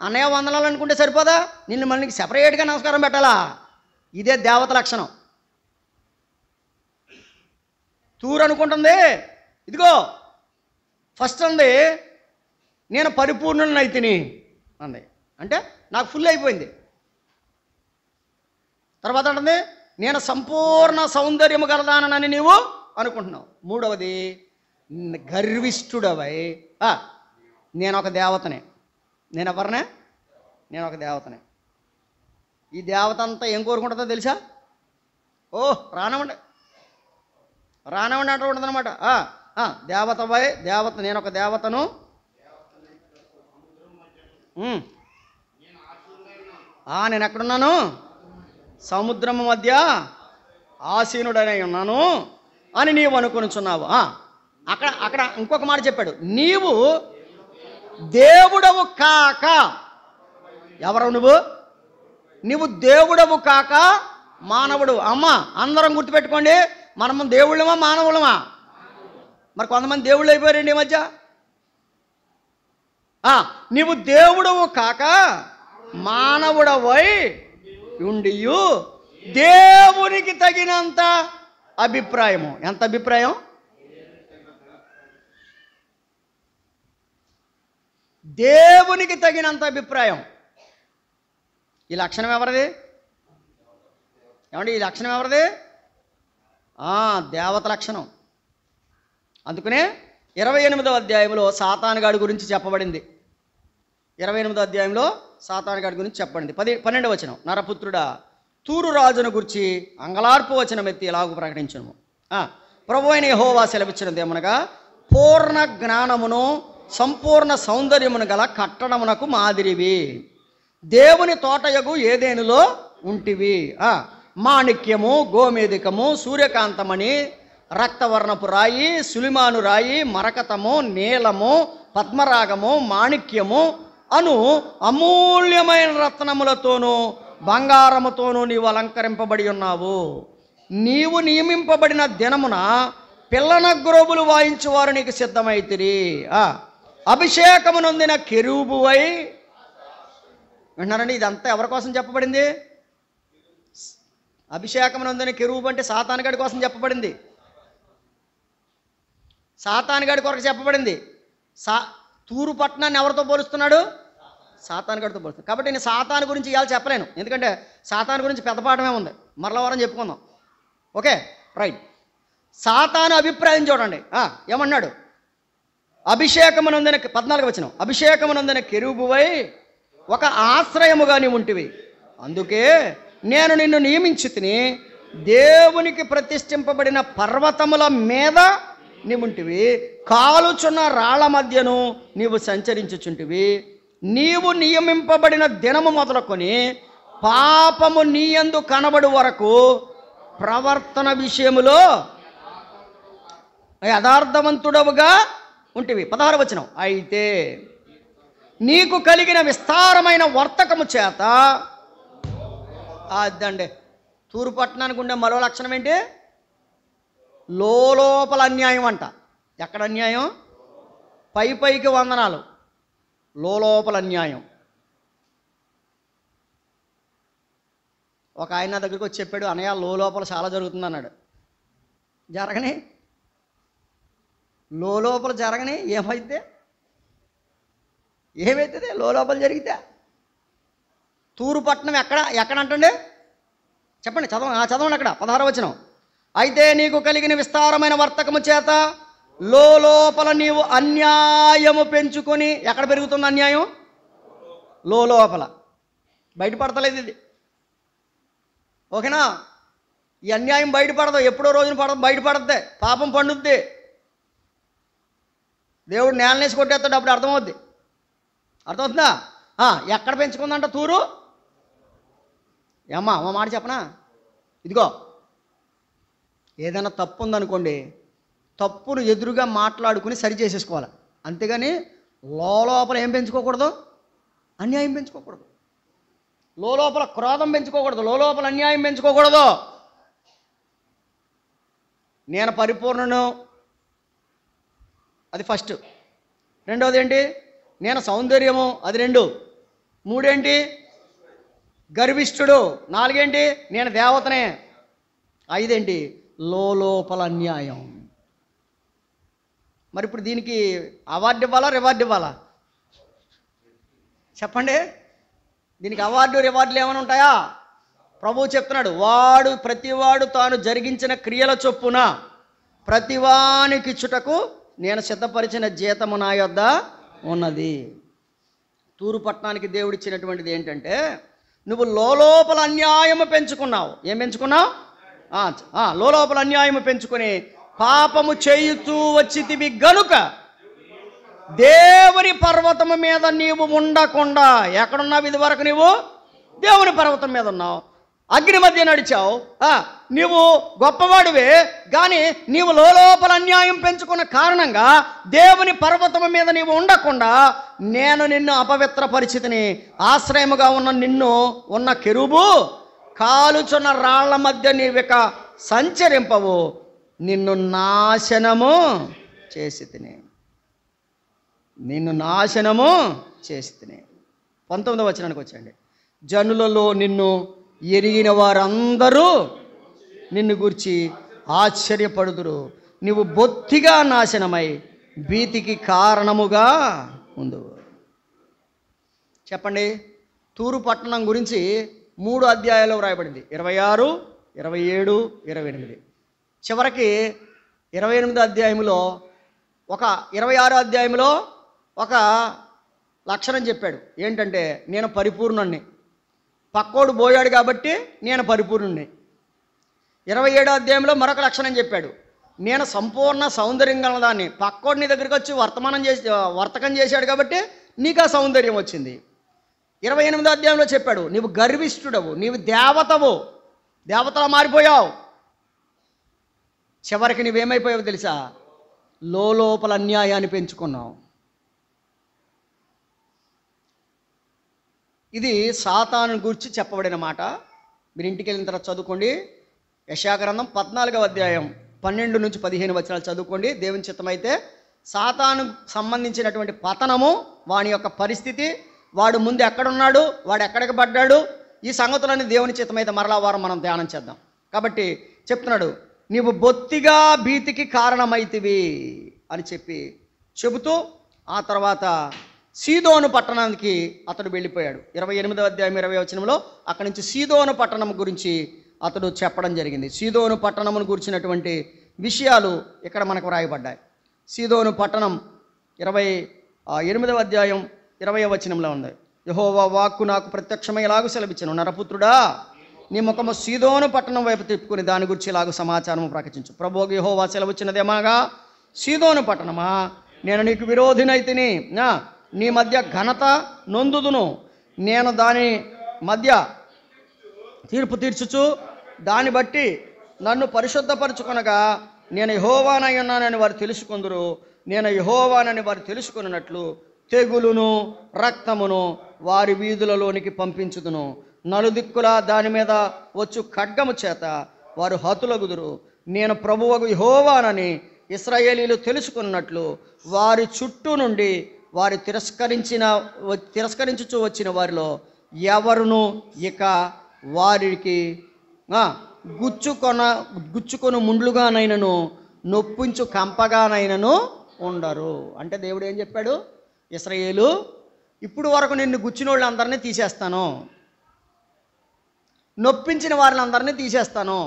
అన్నయ్య వందనాలు అనుకుంటే సరిపోదా? నిన్ను మళ్ళీ సెపరేట్గా నమస్కారం పెట్టాలా? ఇదే దేవత లక్షణం. తూరు అనుకుంటుంది, ఇదిగో ఫస్ట్ అంది, నేను పరిపూర్ణులనైతిని అంది. అంటే నాకు ఫుల్ అయిపోయింది. తర్వాత అంటుంది, నేను సంపూర్ణ సౌందర్యము గలదానని నీవు అనుకుంటున్నావు. మూడవది, గర్విష్ఠుడవై. నేను ఒక దేవతనే. నేను ఎవరినే? నేను ఒక దేవతనే. ఈ దేవత అంతా ఏం కోరుకుంటుందో తెలుసా? రానవండి అంటూ ఉంటుంది అనమాట. దేవతవై, దేవత, నేను ఒక దేవతను. నేను ఎక్కడున్నాను? సముద్రము మధ్య ఆసీనుడనై ఉన్నాను అని నీవు అనుకొనుచున్నావు. అక్కడ ఇంకొక మాట చెప్పాడు, నీవు దేవుడవు కాక. ఎవరు నువ్వు? నీవు దేవుడవు కాక మానవుడు. అందరం గుర్తుపెట్టుకోండి, మనము దేవుళ్ళమా మానవులమా? మరి కొంతమంది దేవుళ్ళు అయిపోయారండి ఈ మధ్య. నీవు దేవుడవు కాక మానవుడవై ఉండియు దేవునికి తగినంత అభిప్రాయము. ఎంత అభిప్రాయం? దేవునికి తగినంత అభిప్రాయం. ఈ లక్షణం ఎవరిది? ఏమండి, ఈ లక్షణం ఎవరిది? దేవత లక్షణం. అందుకనే 28వ అధ్యాయంలో సాతానుగాడి గురించి చెప్పబడింది. 28వ అధ్యాయంలో సాతానుగాడి గురించి చెప్పబడింది. 12వ వచనం. నరపుత్రుడా, తూరు రాజును గురించి అంగలార్పు వచనం ఎత్తి ఎలాగూ ప్రకటించను. ప్రభువైన యెహోవా సెలవిచ్చినది ఏమనగా, పూర్ణ జ్ఞానమును సంపూర్ణ సౌందర్యమును గల కట్టడమునకు మాదిరివి, దేవుని తోటయగు ఏదేనులో ఉంటివి. మాణిక్యము, గోమేధికము, సూర్యకాంతమణి, రక్తవర్ణపు రాయి, సులిమాను రాయి, మరకతము, నీలము, పద్మరాగము, మాణిక్యము అను అమూల్యమైన రత్నములతోనూ బంగారముతోనూ నీవు అలంకరింపబడి ఉన్నావు. నీవు నియమింపబడిన దినమున పిల్లనగ్రోబులు వాయించువారు నీకు సిద్ధమైతిరి. అభిషేకము నొందిన కెరూబువై. వింటున్నారండి? ఇదంతా ఎవరి కోసం చెప్పబడింది? అభిషేకము నొందిన కెరూబు అంటే సాతానుగాడి కోసం చెప్పబడింది. సాతానుగాడి కొరకు చెప్పబడింది. సా తూరు పట్టణాన్ని ఎవరితో పోలుస్తున్నాడు? సాతాను గడితో పోలుస్తున్నాడు. కాబట్టి నేను సాతాను గురించి ఇవాళ చెప్పలేను, ఎందుకంటే సాతాను గురించి పెద్ద పాఠమే ఉంది, మరల వారం చెప్పుకుందాం. Okay, right. సాతాను అభిప్రాయం చూడండి. ఏమన్నాడు? అభిషేకమునందిన 14వ వచనం, అభిషేకమునందిన కెరూబువై ఒక ఆశ్రయముగా నీవు ఉంటివి, అందుకే నేను నిన్ను నియమించితిని, దేవునికి ప్రతిష్ఠింపబడిన పర్వతముల మీద నీవుంటివి, కాలుచున్న రాళ్ల మధ్యను నీవు సంచరించుచుంటివి. నీవు నియమింపబడిన దినము మొదలుకొని పాపము నీయందు కనబడు వరకు ప్రవర్తన విషయములో యథార్థవంతుడవుగా ఉంటివి. 16వ వచనం, అయితే నీకు కలిగిన విస్తారమైన వర్తకము చేత, అదండి తూరు పట్టణానికి ఉండే మరో లక్షణం ఏంటి? లోపల అన్యాయం అంట. ఎక్కడ అన్యాయం? పైకి వందనాలు, లోపల అన్యాయం. ఒక ఆయన దగ్గరికి వచ్చి చెప్పాడు, అన్నయ్య లోపల చాలా జరుగుతుంది అన్నాడు. జరగని లోపల జరగని ఏమైతే లోపల జరిగితే? తూరు పట్టణం ఎక్కడంటండి? చెప్పండి, చదవండి అక్కడ 16వ వచనం. అయితే నీకు కలిగిన విస్తారమైన వర్తకము చేత లోపల నీవు అన్యాయము పెంచుకొని, ఎక్కడ పెరుగుతుంది అన్యాయం? లోపల. బయటపడతలేదు ఇది, ఓకేనా? ఈ అన్యాయం బయటపడదు, ఎప్పుడో రోజున బయటపడద్దే, పాపం పండుద్ది, దేవుడు నేలనేసి కొట్టేస్తాడు, అప్పుడు అర్థమవుద్ది. అర్థమవుతుందా? ఎక్కడ పెంచుకుందంట తూరు? ఏమ్మా ఓ మాట చెప్పనా? ఇదిగో, ఏదైనా తప్పు ఉందనుకోండి, తప్పును ఎదురుగా మాట్లాడుకుని సరి చేసేసుకోవాలి, అంతేగాని లోపల ఏం పెంచుకోకూడదు? అన్యాయం పెంచుకోకూడదు. లోపల క్రోధం పెంచుకోకూడదు, లోపల అన్యాయం పెంచుకోకూడదు. నేను పరిపూర్ణను, అది ఫస్ట్. రెండవది ఏంటి? నేను సౌందర్యము, అది 2. 3 ఏంటి? గర్విష్ఠుడు. 4 ఏంటి? నేను దేవతనే. 5 ఏంటి? లోపల అన్యాయం. మరి ఇప్పుడు దీనికి అవార్డు ఇవ్వాలా, రివార్డు ఇవ్వాలా? చెప్పండి. దీనికి అవార్డు రివార్డులు ఏమైనా ఉంటాయా? ప్రభువు చెప్తున్నాడు, ప్రతివాడు తాను జరిగించిన క్రియల చొప్పున ప్రతివానికిచ్చుటకు నేను సిద్ధపరిచిన జీతము నా యొద్ద ఉన్నది. తూరు పట్టణానికి దేవుడిచ్చినటువంటిది ఏంటంటే, నువ్వు లోపల అన్యాయము పెంచుకున్నావు. ఏం పెంచుకున్నావు? లోపల అన్యాయము పెంచుకొని పాపము చేయుతూ వచ్చితివి గనుక దేవుని పర్వతము మీద నీవు ఉండకుండా, ఎక్కడున్నావు ఇది వరకు? నీవు దేవుని పర్వతం మీద ఉన్నావు, అగ్ని మధ్య నడిచావు, నీవు గొప్పవాడివే, కానీ నీవు లోపల అన్యాయం పెంచుకున్న కారణంగా దేవుని పర్వతము మీద నీవు ఉండకుండా నేను నిన్ను అపవిత్ర పరిస్థితిని, ఆశ్రయముగా ఉన్న కెరూబు, కాలుచున్న రాళ్ల మధ్య నీవిక సంచరింపవు, నిన్ను నాశనము చేసి తిని. 19వ వచనానికి వచ్చండి. జనులలో నిన్ను ఎరిగిన వారందరూ నిన్ను గూర్చి ఆశ్చర్యపడుదురు, నీవు బొత్తిగా నాశనమై భీతికి కారణముగా ఉండు. చెప్పండి. తూరు పట్టణం గురించి 3 అధ్యాయాలు వ్రాయబడింది, 26, 27, 28. చివరికి 28వ అధ్యాయంలో 26వ అధ్యాయంలో ఒక లక్షణం చెప్పాడు. ఏంటంటే, నేను పరిపూర్ణుణ్ణి, పక్కోడు పోయాడు కాబట్టి నేను పరిపూర్ణుణ్ణి. 27వ అధ్యాయంలో మరొక లక్షణం చెప్పాడు, నేను సంపూర్ణ సౌందర్యం గలదాన్ని, పక్కోడు నీ దగ్గరికి వచ్చి వర్తకం చేశాడు కాబట్టి నీకు ఆ సౌందర్యం వచ్చింది. 28వ అధ్యాయంలో చెప్పాడు, నీవు గర్విష్ఠుడవు, నీవు దేవతలా మారిపోయావు. చివరికి నువ్వేమైపోయావు తెలుసా? లోపల అన్యాయాన్ని పెంచుకున్నావు. ఇది సాతాను గురించి చెప్పబడిన మాట. మీరు ఇంటికి వెళ్ళిన తర్వాత చదువుకోండి. యెషయా గ్రంథం 14వ అధ్యాయం 12 నుంచి 15 వచనాలు చదువుకోండి. దేవుని చిత్తమైతే సాతాను సంబంధించినటువంటి పతనము, వాని యొక్క పరిస్థితి, వాడు ముందు ఎక్కడున్నాడు, వాడు ఎక్కడికి పడ్డాడు, ఈ సంగతులన్నీ దేవుని చిత్తమైతే మరలా వారం మనం ధ్యానం చేద్దాం. కాబట్టి చెప్తున్నాడు, నీవు బొత్తిగా భీతికి కారణమైతివి అని చెబుతూ ఆ తర్వాత సీదోను పట్టణానికి అతడు వెళ్ళిపోయాడు. 28వ అధ్యాయం 20వ వచనంలో అక్కడి నుంచి సీదోను పట్టణం గురించి అతడు చెప్పడం జరిగింది. సీదోను పట్టణమును గురించినటువంటి విషయాలు ఇక్కడ మనకు వ్రాయబడ్డాయి. సీదోను పట్టణం 28వ అధ్యాయం 20వ వచనంలో ఉంది. యెహోవా వాక్కు నాకు ప్రత్యక్షమై ఇలాగు సెలవిచ్చెను, నరపుత్రుడా, నీ ముఖము సీదోను పట్టణం వైపు తిప్పుకుని దాని గురించి ఇలాగ సమాచారం ప్రకటించు. ప్రభువు యెహోవా సెలవిచ్చినదేమనగా, సీదోను పట్టణమా, నేను నీకు విరోధినైతిని, నీ మధ్య ఘనత నొందుదును. నేను దాని మధ్య తీర్పు తీర్చుచు దాన్ని బట్టి నన్ను పరిశుద్ధపరచుకొనగా నేను యెహోవానై ఉన్నానని వారు తెలుసుకొందురు. నేను యెహోవానని వారు తెలుసుకున్నట్లు తెగులును రక్తమును వారి వీధులలోనికి పంపించుదును. నలుదిక్కులా దాని మీద వచ్చు ఖడ్గము చేత వారు హతులగుదురు. నేను ప్రభువగు యెహోవానని ఇశ్రాయేలీలు తెలుసుకున్నట్లు వారి చుట్టూ నుండి వారి తిరస్కరించుచూ వచ్చిన వారిలో ఎవరును ఇక వారికి గుచ్చుకొను ముండ్లుగానైనను నొప్పించు కంపగానైనను ఉండరు. అంటే దేవుడు ఏం చెప్పాడు? ఇశ్రాయేలు, ఇప్పుడు వరకు నిన్ను గుచ్చిన వాళ్ళందరినీ తీసేస్తాను, నొప్పించిన వారిని తీసేస్తాను.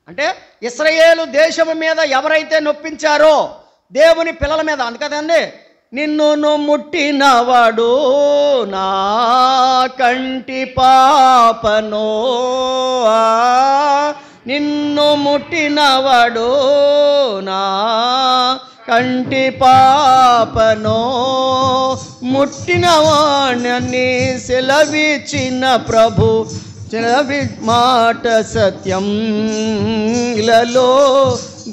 అంటే ఇశ్రాయేలు దేశం మీద ఎవరైతే నొప్పించారో దేవుని పిల్లల మీద, అందుకదండి, నిన్ను ముట్టినవాడు నా కంటి పాపనో, నిన్ను ముట్టినవాడు నా కంటి పాపనో, ముట్టినవాణ్ణి సెలవిచ్చిన ప్రభు చెలవి మాట సత్యం, ఇలలో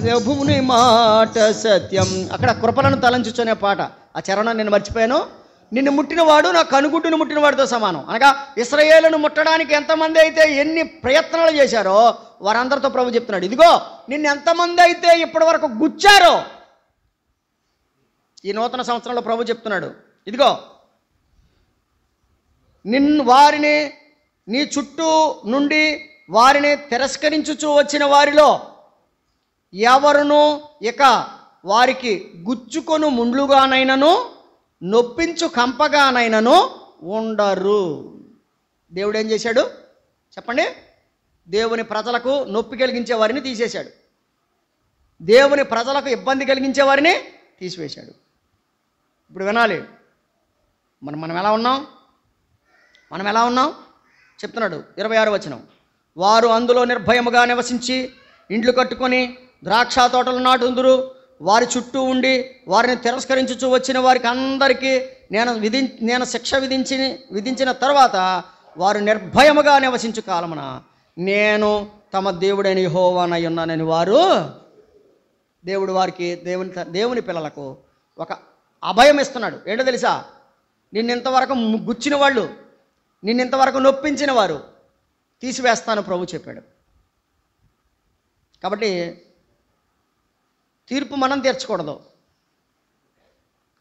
ప్రభుని మాట సత్యం. అక్కడ కృపలను తలంచుచునే పాట, ఆ చరణం నేను మర్చిపోయాను. నిన్ను ముట్టినవాడు నా కనుగుడ్డును ముట్టినవాడితో సమానం. అనగా ఇశ్రాయేలును ముట్టడానికి ఎంతమంది అయితే ఎన్ని ప్రయత్నాలు చేశారో వారందరితో ప్రభు చెప్తున్నాడు, ఇదిగో నిన్ను ఎంతమంది అయితే ఇప్పటి వరకు గుచ్చారో, ఈ నూతన సంవత్సరంలో ప్రభు చెప్తున్నాడు, ఇదిగో వారిని నీ చుట్టూ నుండి వారిని తిరస్కరించుచూ వచ్చిన వారిలో ఎవరును ఇక వారికి గుచ్చుకొను ముండ్లుగానైనను నొప్పించు కంపగానైనను ఉండరు. దేవుడు ఏం చేశాడు చెప్పండి? దేవుని ప్రజలకు నొప్పి కలిగించే వారిని తీసేశాడు, దేవుని ప్రజలకు ఇబ్బంది కలిగించే వారిని తీసివేశాడు. ఇప్పుడు వినాలి, మనం ఎలా ఉన్నాం? మనం ఎలా ఉన్నాం చెప్తున్నాడు 26వ వచనం. వారు అందులో నిర్భయముగా నివసించి ఇండ్లు కట్టుకొని ద్రాక్ష తోటలు నాటుందురు. వారి చుట్టూ ఉండి వారిని తిరస్కరించుచూ వచ్చిన వారికి అందరికీ నేను శిక్ష విధించిన తర్వాత వారు నిర్భయముగా నివసించు కాలమున నేను తమ దేవుడైన యెహోవానై ఉన్నానని వారు, దేవుడు వారికి దేవుని పిల్లలకు ఒక అభయం ఇస్తున్నాడు. ఏంటో తెలుసా? నిన్నింతవరకు గుచ్చిన వాళ్ళు, నిన్నింతవరకు నొప్పించిన వారు తీసివేస్తాను ప్రభు చెప్పాడు. కాబట్టి తీర్పు మనం తీర్చకూడదు,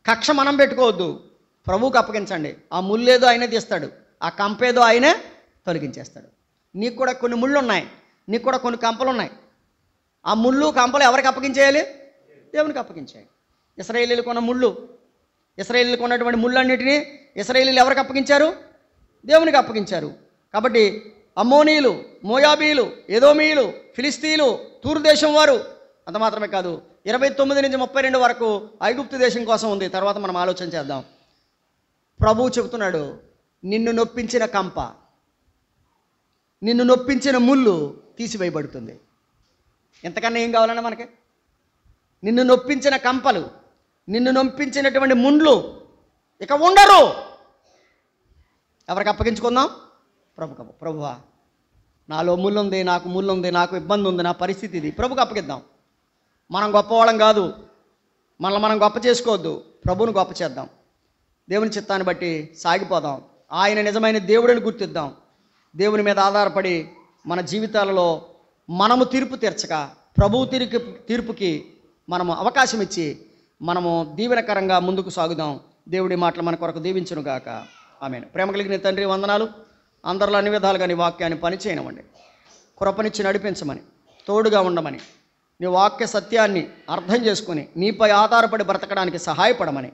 కక్ష మనం పెట్టుకోవద్దు, ప్రభువుకు అప్పగించండి. ఆ ముళ్ళేదో ఆయనే తీస్తాడు, ఆ కంపేదో ఆయనే తొలగించేస్తాడు. నీకు కూడా కొన్ని ముళ్ళు ఉన్నాయి, నీకు కూడా కొన్ని కంపలు ఉన్నాయి. ఆ ముళ్ళు కంపలు ఎవరికి అప్పగించేయాలి? దేవునికి అప్పగించేయాలి. ఇశ్రాయేలీలకు ఉన్న ముళ్ళు, ఇశ్రాయేలీలకు ఉన్నటువంటి ముళ్ళన్నిటినీ ఇశ్రాయేలీలు ఎవరికి అప్పగించారు? దేవునికి అప్పగించారు. కాబట్టి అమ్మోనీయులు, మోయాబీలు, ఎదోమీయులు, ఫిలిస్తీయులు, తూరు దేశం వారు, అంత మాత్రమే కాదు 29 నుంచి 32 వరకు ఐగుప్తు దేశం కోసం ఉంది. తర్వాత మనం ఆలోచన చేద్దాం. ప్రభువు చెబుతున్నాడు, నిన్ను నొప్పించిన కంప, నిన్ను నొప్పించిన ముళ్ళు తీసివేయబడుతుంది. ఎంతకన్నా ఏం కావాలన్నా మనకి? నిన్ను నొప్పించిన కంపలు, నిన్ను నొప్పించినటువంటి ముండ్లు ఇక ఉండరు. ఎవరికి అప్పగించుకుందాం? ప్రభువా, నాలో ముళ్ళుంది, నాకు ముళ్ళుంది, నాకు ఇబ్బంది ఉంది, నా పరిస్థితి ఇది, ప్రభుకు అప్పగిద్దాం. మనం గొప్పవాళ్ళం కాదు, మనల్ని మనం గొప్ప చేసుకోవద్దు, ప్రభువును గొప్ప చేద్దాం. దేవుని చిత్తాన్ని బట్టి సాగిపోదాం. ఆయన నిజమైన దేవుడిని గుర్తిద్దాం. దేవుని మీద ఆధారపడి మన జీవితాలలో మనము తీర్పు తీర్చక ప్రభువు తీర్పుకి మనము అవకాశం ఇచ్చి మనము దీవెనకరంగా ముందుకు సాగుదాం. దేవుడి మాటలు మన కొరకు దీవించునుగాక. ఆమేన్. ప్రేమ కలిగిన తండ్రి, వందనాలు. అందరిలో అన్ని విధాలుగా నీ వాక్యాన్ని పనిచేయనివ్వండి, కృపనిచ్చి నడిపించమని, తోడుగా ఉండమని, నీ వాక్య సత్యాన్ని అర్థం చేసుకుని నీపై ఆధారపడి బ్రతకడానికి సహాయపడమని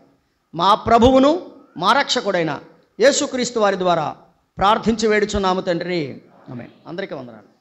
మా ప్రభువును మా రక్షకుడైన యేసుక్రీస్తు వారి ద్వారా ప్రార్థించి వేడుచున్నాము తండ్రి. ఆమేన్. అందరికీ వందనాలు.